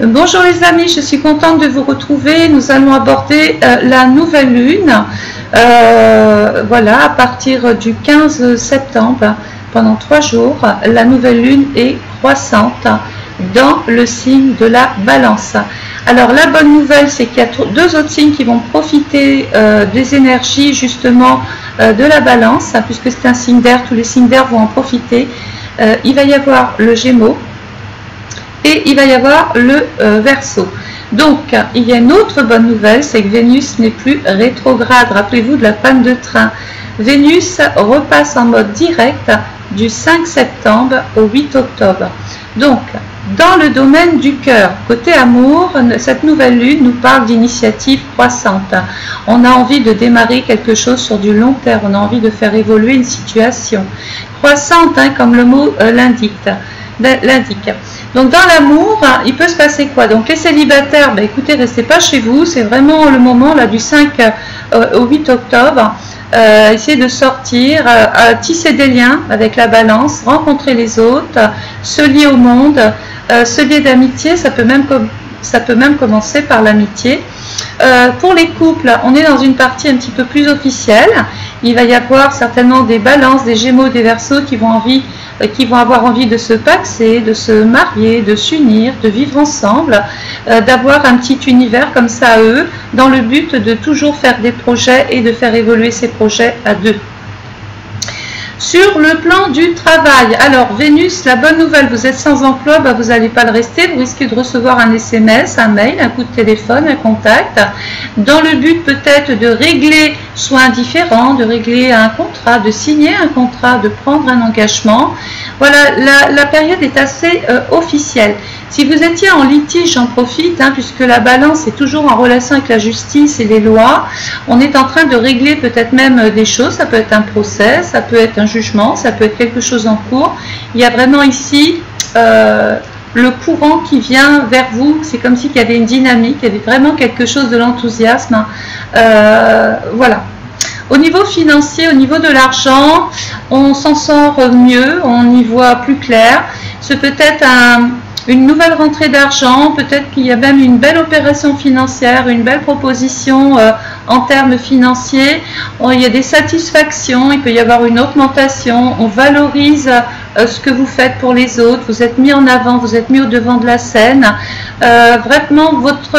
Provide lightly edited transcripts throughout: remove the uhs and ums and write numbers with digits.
Bonjour les amis, je suis contente de vous retrouver. Nous allons aborder la nouvelle lune. Voilà, à partir du 15 septembre, pendant 3 jours, la nouvelle lune est croissante dans le signe de la Balance. Alors la bonne nouvelle, c'est qu'il y a 2 autres signes qui vont profiter des énergies justement de la Balance, puisque c'est un signe d'air, tous les signes d'air vont en profiter. Il va y avoir le Gémeaux et il va y avoir le Verseau. Donc il y a une autre bonne nouvelle, c'est que Vénus n'est plus rétrograde. Rappelez-vous de la panne de train. Vénus repasse en mode direct du 5 septembre au 8 octobre. Donc dans le domaine du cœur, côté amour, cette nouvelle lune nous parle d'initiative croissante. On a envie de démarrer quelque chose sur du long terme, on a envie de faire évoluer une situation. Croissante, hein, comme le mot l'indique. Donc dans l'amour, il peut se passer quoi? Donc les célibataires, écoutez, restez pas chez vous, c'est vraiment le moment là du 5 au 8 octobre. Essayez de sortir, tisser des liens avec la Balance, rencontrer les autres, se lier au monde, se lier d'amitié, ça peut même commencer par l'amitié. Pour les couples, on est dans une partie un petit peu plus officielle. Il va y avoir certainement des Balances, des Gémeaux, des Verseaux qui vont avoir envie de se paxer, de se marier, de s'unir, de vivre ensemble, d'avoir un petit univers comme ça à eux, dans le but de toujours faire des projets et de faire évoluer ces projets à 2. Sur le plan du travail, alors Vénus, la bonne nouvelle, vous êtes sans emploi, vous n'allez pas le rester, vous risquez de recevoir un SMS, un mail, un coup de téléphone, un contact, dans le but peut-être de régler soit un différend, de régler un contrat, de signer un contrat, de prendre un engagement. Voilà, la période est assez officielle. Si vous étiez en litige, j'en profite, puisque la Balance est toujours en relation avec la justice et les lois. On est en train de régler peut-être même des choses, ça peut être un procès, ça peut être un jugement, ça peut être quelque chose en cours. Il y a vraiment ici le courant qui vient vers vous, c'est comme s'il y avait une dynamique, il y avait vraiment quelque chose de l'enthousiasme. Voilà. Au niveau financier, au niveau de l'argent, on s'en sort mieux, on y voit plus clair. C'est peut-être une nouvelle rentrée d'argent, peut-être qu'il y a même une belle opération financière, une belle proposition en termes financiers. Il y a des satisfactions, il peut y avoir une augmentation, on valorise ce que vous faites pour les autres, vous êtes mis en avant, vous êtes mis au devant de la scène. Vraiment, votre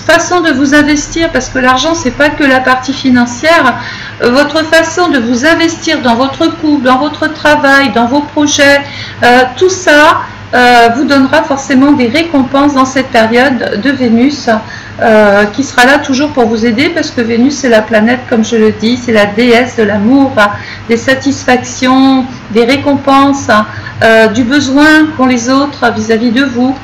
façon de vous investir, parce que l'argent, c'est pas que la partie financière, votre façon de vous investir dans votre couple, dans votre travail, dans vos projets, tout ça vous donnera forcément des récompenses dans cette période de Vénus qui sera là toujours pour vous aider, parce que Vénus c'est la planète, comme je le dis, c'est la déesse de l'amour, des satisfactions, des récompenses, du besoin qu'ont les autres vis-à-vis de vous.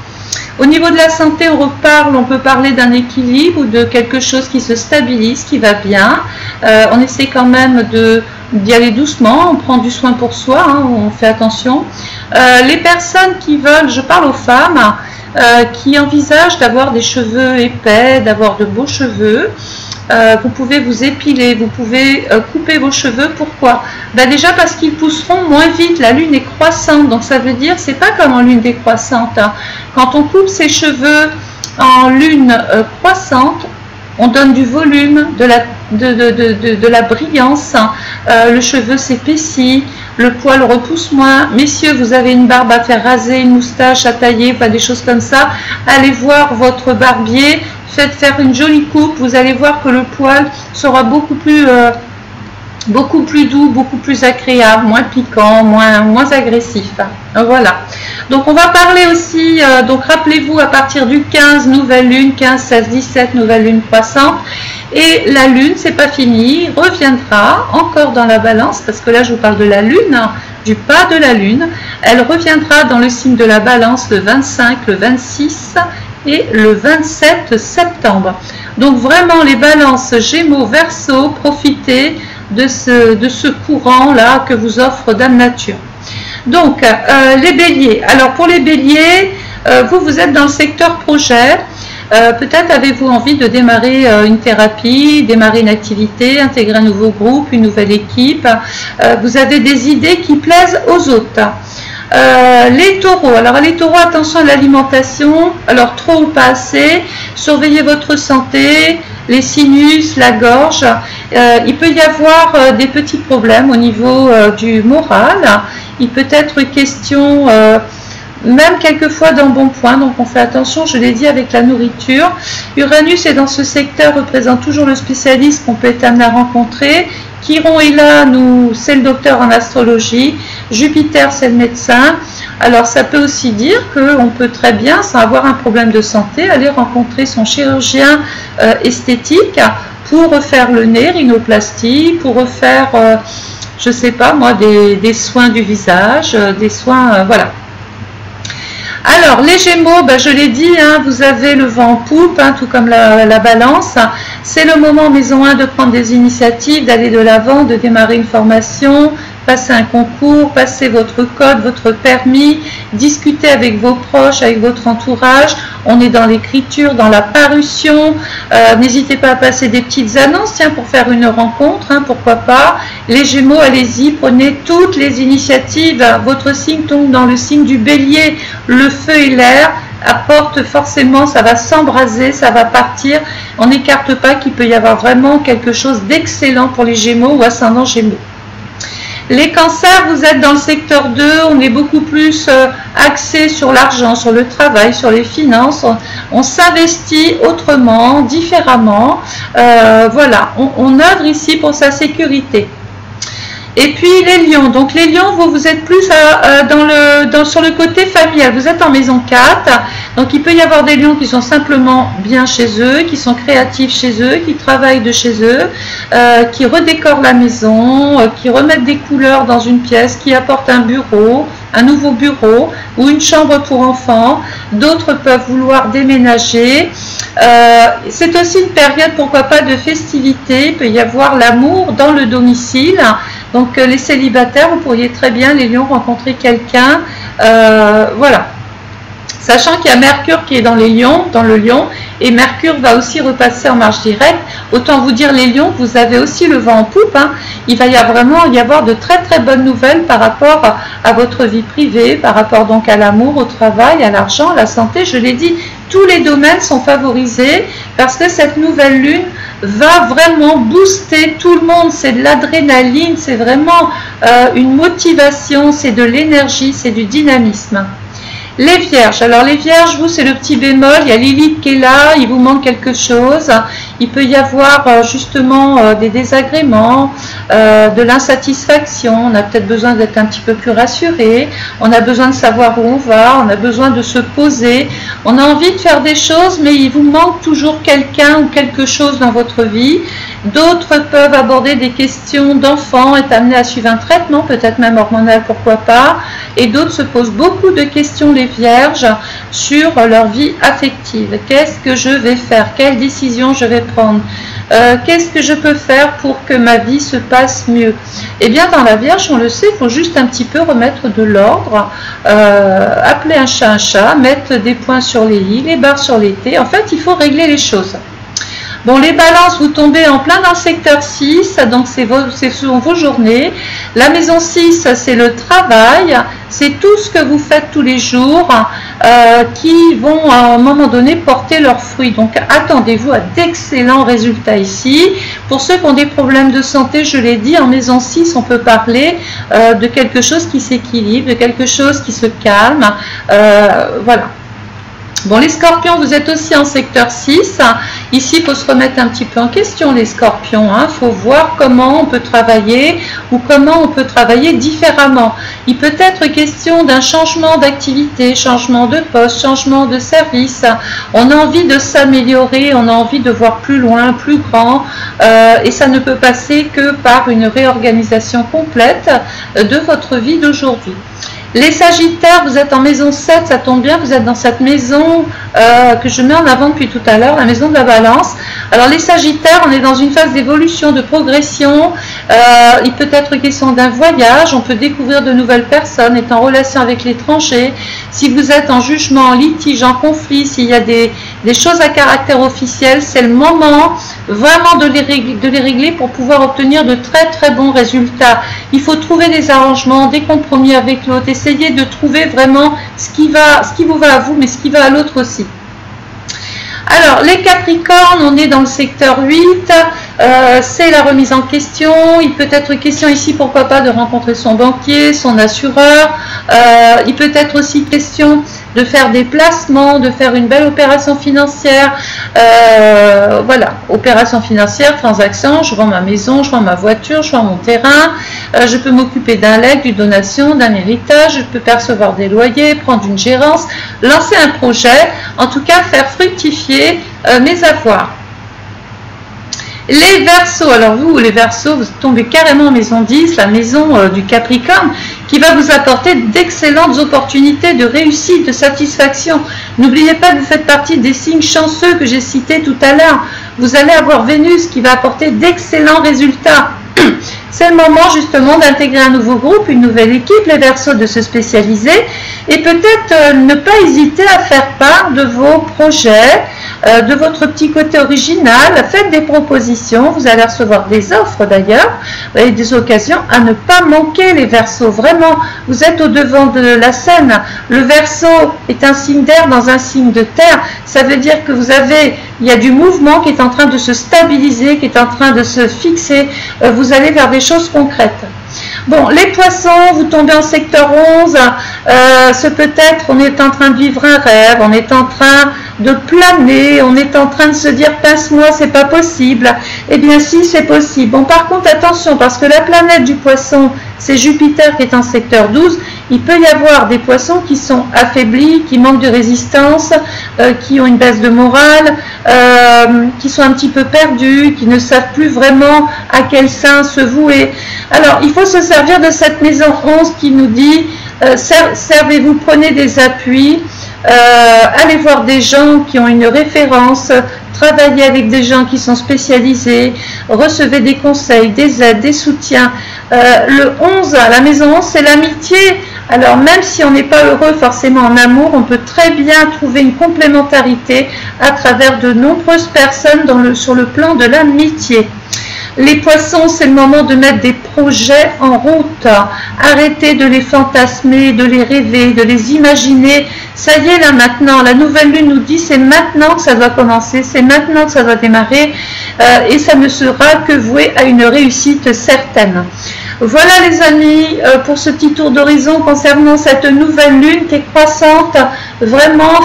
Au niveau de la santé, on peut parler d'un équilibre ou de quelque chose qui se stabilise, qui va bien. On essaie quand même d'y aller doucement, on prend du soin pour soi, on fait attention. Les personnes qui veulent, je parle aux femmes, qui envisagent d'avoir des cheveux épais, d'avoir de beaux cheveux, vous pouvez vous épiler, vous pouvez couper vos cheveux. Pourquoi? Déjà parce qu'ils pousseront moins vite. La lune est croissante, donc ça veut dire, c'est pas comme en lune décroissante. Quand on coupe ses cheveux en lune croissante, on donne du volume, de la brillance, le cheveu s'épaissit, le poil repousse moins. Messieurs, vous avez une barbe à faire raser, une moustache à tailler, des choses comme ça, allez voir votre barbier, faites faire une jolie coupe, vous allez voir que le poil sera beaucoup plus doux, beaucoup plus agréable, moins piquant, moins agressif. Voilà. Donc on va parler aussi, donc rappelez-vous, à partir du 15, nouvelle lune, 15, 16, 17, nouvelle lune croissante. Et la lune, c'est pas fini, reviendra encore dans la Balance, parce que là je vous parle de la lune, du pas de la lune. Elle reviendra dans le signe de la Balance le 25, le 26 et le 27 septembre. Donc vraiment les Balances, Gémeaux, Verseau, profitez de ce courant là que vous offre Dame Nature. Donc les Béliers, alors pour les Béliers, vous êtes dans le secteur projet. Peut-être avez-vous envie de démarrer une thérapie, démarrer une activité, intégrer un nouveau groupe, une nouvelle équipe. Vous avez des idées qui plaisent aux autres. Les taureaux, alors les taureaux, attention à l'alimentation, alors trop ou pas assez, surveillez votre santé, les sinus, la gorge, il peut y avoir des petits problèmes au niveau du moral, il peut être question même quelquefois d'embonpoint, donc on fait attention, je l'ai dit, avec la nourriture. Uranus est dans ce secteur, représente toujours le spécialiste qu'on peut être amené à rencontrer. Chiron est là, c'est le docteur en astrologie. Jupiter, c'est le médecin. Alors ça peut aussi dire qu'on peut très bien, sans avoir un problème de santé, aller rencontrer son chirurgien esthétique pour refaire le nez, rhinoplastie, pour refaire, je ne sais pas moi, des soins du visage, des soins, voilà. Alors, les Gémeaux, je l'ai dit, hein, vous avez le vent en poupe, hein, tout comme la balance. C'est le moment, maison 1, de prendre des initiatives, d'aller de l'avant, de démarrer une formation, passer un concours, passer votre code, votre permis, discuter avec vos proches, avec votre entourage. On est dans l'écriture, dans la parution. N'hésitez pas à passer des petites annonces, tiens, pour faire une rencontre, hein, pourquoi pas. Les Gémeaux, allez-y, prenez toutes les initiatives. Votre signe tombe dans le signe du Bélier, le feu et l'air. Apporte forcément, ça va s'embraser, ça va partir. On n'écarte pas qu'il peut y avoir vraiment quelque chose d'excellent pour les Gémeaux ou ascendant Gémeaux. Les cancers, vous êtes dans le secteur 2, on est beaucoup plus axé sur l'argent, sur le travail, sur les finances. On s'investit autrement, différemment. Voilà, on œuvre ici pour sa sécurité. Et puis les lions, donc les lions, vous êtes plus sur le côté familial, vous êtes en maison 4, donc il peut y avoir des lions qui sont simplement bien chez eux, qui sont créatifs chez eux, qui travaillent de chez eux, qui redécorent la maison, qui remettent des couleurs dans une pièce, qui apportent un bureau, un nouveau bureau ou une chambre pour enfants. D'autres peuvent vouloir déménager. C'est aussi une période, pourquoi pas, de festivité. Il peut y avoir l'amour dans le domicile. Donc les célibataires, vous pourriez très bien, les lions, rencontrer quelqu'un. Voilà. Sachant qu'il y a Mercure qui est dans les lions, dans le lion, et Mercure va aussi repasser en marche directe. Autant vous dire, les lions, vous avez aussi le vent en poupe, hein. Il va vraiment y avoir de très très bonnes nouvelles par rapport à votre vie privée, par rapport donc à l'amour, au travail, à l'argent, à la santé. Je l'ai dit, tous les domaines sont favorisés parce que cette nouvelle lune va vraiment booster tout le monde. C'est de l'adrénaline, c'est vraiment une motivation, c'est de l'énergie, c'est du dynamisme. Les vierges, alors les vierges, vous, c'est le petit bémol, il y a Lilith qui est là, il vous manque quelque chose, il peut y avoir justement des désagréments, de l'insatisfaction, on a peut-être besoin d'être un petit peu plus rassuré, on a besoin de savoir où on va, on a besoin de se poser, on a envie de faire des choses, mais il vous manque toujours quelqu'un ou quelque chose dans votre vie. D'autres peuvent aborder des questions d'enfants, être amenés à suivre un traitement, peut-être même hormonal, pourquoi pas, et d'autres se posent beaucoup de questions, les vierges, sur leur vie affective. Qu'est-ce que je vais faire? Quelle décision je vais prendre? Qu'est-ce que je peux faire pour que ma vie se passe mieux? Eh bien, dans la Vierge, on le sait, il faut juste un petit peu remettre de l'ordre, appeler un chat, mettre des points sur les i, les barres sur les t. En fait, il faut régler les choses. Bon, les balances, vous tombez en plein dans le secteur 6, donc c'est selon vos journées. La maison 6, c'est le travail, c'est tout ce que vous faites tous les jours qui vont à un moment donné porter leurs fruits. Donc attendez-vous à d'excellents résultats ici. Pour ceux qui ont des problèmes de santé, je l'ai dit, en maison 6, on peut parler de quelque chose qui s'équilibre, de quelque chose qui se calme. Voilà. Bon, les scorpions, vous êtes aussi en secteur 6. Ici, il faut se remettre un petit peu en question, les scorpions. Il faut voir comment on peut travailler ou comment on peut travailler différemment. Il peut être question d'un changement d'activité, changement de poste, changement de service. On a envie de s'améliorer, on a envie de voir plus loin, plus grand. Et ça ne peut passer que par une réorganisation complète de votre vie d'aujourd'hui. Les Sagittaires, vous êtes en maison 7, ça tombe bien, vous êtes dans cette maison que je mets en avant depuis tout à l'heure, la maison de la Balance. Alors les Sagittaires, on est dans une phase d'évolution, de progression. Il peut être question d'un voyage, on peut découvrir de nouvelles personnes, être en relation avec l'étranger. Si vous êtes en jugement, en litige, en conflit, s'il y a des des choses à caractère officiel, c'est le moment vraiment de les régler pour pouvoir obtenir de très bons résultats. Il faut trouver des arrangements, des compromis avec l'autre, essayer de trouver vraiment ce qui vous va à vous, mais ce qui va à l'autre aussi. Alors, les Capricornes, on est dans le secteur 8, c'est la remise en question. Il peut être question ici, pourquoi pas, de rencontrer son banquier, son assureur. Il peut être aussi question de faire des placements, de faire une belle opération financière. Voilà, opération financière, transaction, je vends ma maison, je vends ma voiture, je vends mon terrain, je peux m'occuper d'un legs, d'une donation, d'un héritage, je peux percevoir des loyers, prendre une gérance, lancer un projet, en tout cas faire fructifier mes avoirs. Les Verseaux, alors vous les Verseaux, vous tombez carrément en maison 10, la maison du Capricorne, qui va vous apporter d'excellentes opportunités de réussite, de satisfaction. N'oubliez pas que vous faites partie des signes chanceux que j'ai cités tout à l'heure. Vous allez avoir Vénus qui va apporter d'excellents résultats. C'est le moment justement d'intégrer un nouveau groupe, une nouvelle équipe, les Verseaux, de se spécialiser et peut-être ne pas hésiter à faire part de vos projets, de votre petit côté original. Faites des propositions, vous allez recevoir des offres d'ailleurs, et des occasions à ne pas manquer, les Verseaux. Vraiment, vous êtes au devant de la scène. Le Verseau est un signe d'air dans un signe de terre. Ça veut dire que il y a du mouvement qui est en train de se stabiliser, qui est en train de se fixer. Vous allez vers des choses concrètes. Bon, les Poissons, vous tombez en secteur 11, peut-être on est en train de vivre un rêve, on est en train de planer, on est en train de se dire pince-moi, c'est pas possible. Eh bien si, c'est possible. Bon, par contre, attention, parce que la planète du Poisson, c'est Jupiter qui est en secteur 12, il peut y avoir des Poissons qui sont affaiblis, qui manquent de résistance, qui ont une baisse de morale, qui sont un petit peu perdus, qui ne savent plus vraiment à quel sein se vouer. Alors, il faut se servir de cette maison 11 qui nous dit, servez-vous, prenez des appuis, allez voir des gens qui ont une référence, travaillez avec des gens qui sont spécialisés, recevez des conseils, des aides, des soutiens. Le 11, la maison 11, c'est l'amitié. Alors même si on n'est pas heureux forcément en amour, on peut très bien trouver une complémentarité à travers de nombreuses personnes sur le plan de l'amitié. Les Poissons, c'est le moment de mettre des projets en route. Arrêtez de les fantasmer, de les rêver, de les imaginer. Ça y est, là maintenant, la nouvelle lune nous dit c'est maintenant que ça doit commencer, c'est maintenant que ça doit démarrer et ça ne sera que voué à une réussite certaine. Voilà les amis, pour ce petit tour d'horizon concernant cette nouvelle lune qui est croissante. Vraiment,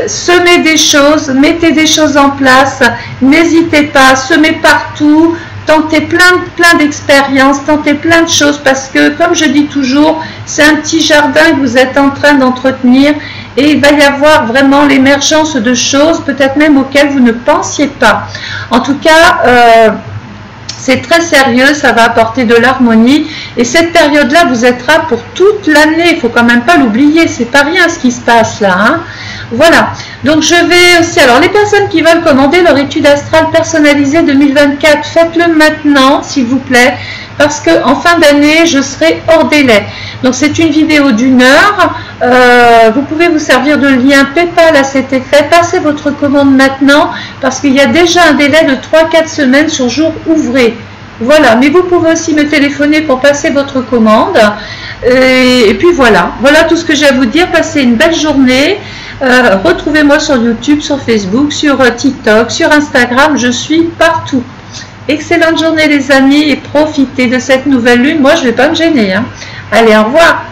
semez des choses, mettez des choses en place, n'hésitez pas, semez partout, tentez plein d'expériences, tentez plein de choses parce que, comme je dis toujours, c'est un petit jardin que vous êtes en train d'entretenir et il va y avoir vraiment l'émergence de choses, peut-être même auxquelles vous ne pensiez pas. En tout cas, c'est très sérieux, ça va apporter de l'harmonie et cette période-là vous êtes là pour toute l'année, il ne faut quand même pas l'oublier, c'est pas rien ce qui se passe là, hein. Voilà, donc je vais aussi, alors les personnes qui veulent commander leur étude astrale personnalisée 2024, faites-le maintenant s'il vous plaît, parce qu'en fin d'année, je serai hors délai. Donc c'est une vidéo d'1 heure, vous pouvez vous servir de lien PayPal à cet effet, passez votre commande maintenant, parce qu'il y a déjà un délai de 3-4 semaines sur jour ouvré. Voilà, mais vous pouvez aussi me téléphoner pour passer votre commande. Et puis voilà, voilà tout ce que j'ai à vous dire. Passez une belle journée. Retrouvez-moi sur YouTube, sur Facebook, sur TikTok, sur Instagram. Je suis partout. Excellente journée les amis et profitez de cette nouvelle lune. Moi, je ne vais pas me gêner, hein. Allez, au revoir.